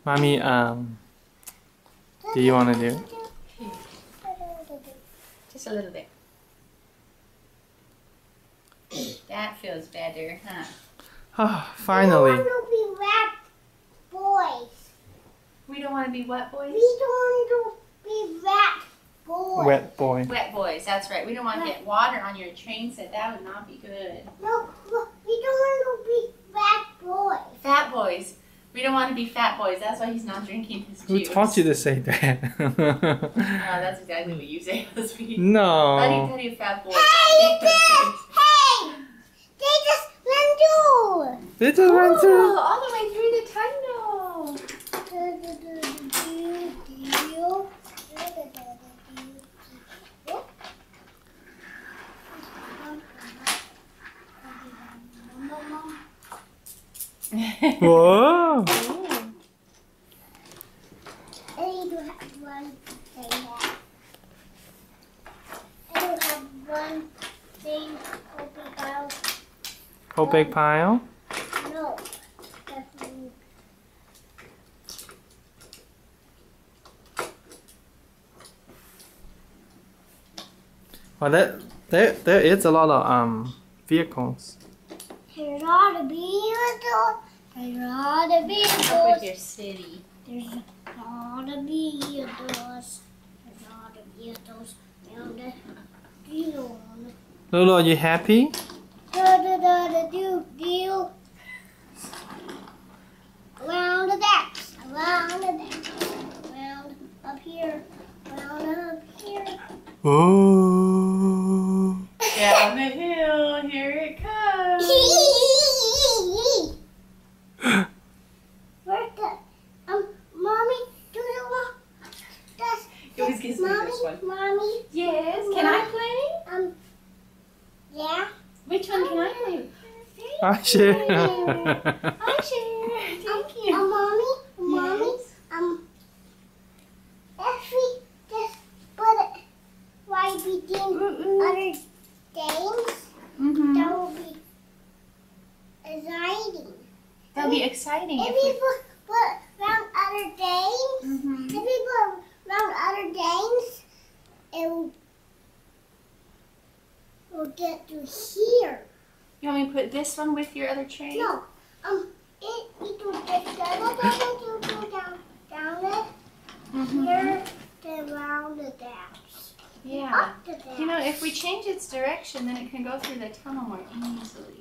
Mommy, do you want to do it? Just a little bit. That feels better, huh? Oh, finally. We don't want to be rat boys. We don't want to be what boys? We don't want to be rat boys. Wet boy. Wet boys, that's right. We don't want to get water on your train set. That would not be good. No, we don't want to be rat boys. Fat boys. We don't want to be fat boys. That's why he's not drinking his Who juice. taught you to say that? Oh, that's exactly what you say. No. How do you tell you fat boys? Hey, hey! They just went through. They just went through. All the way through the tunnel. Whoa. I need to have one thing that. I don't have one thing open out. Whole big pile? No. Definitely. Well, there is a lot of vehicles. There's all the vehicles. There's all the Up with vehicles. your city. There's all the vehicles. There's all the vehicles. Down the deal. Lolo, are you happy? Deal. Around the decks. Around the decks. Around up here. Around up here. Oh. Down the hill, here it comes. Where's the mommy? Do you want this? You always gives me the first one. Mommy. Yes, can I play? Yeah. Which one can I play? I share. I share. Thank you. Mommy. Yes. If we just put it right between other games, that will be exciting. That'll be exciting. If we put around other games, if we put around other games, we'll get to here. You want me to put this one with your other train? No, it will just go down it, here, then round the dams. Yeah. Up the dams. You know, if we change its direction, then it can go through the tunnel more easily.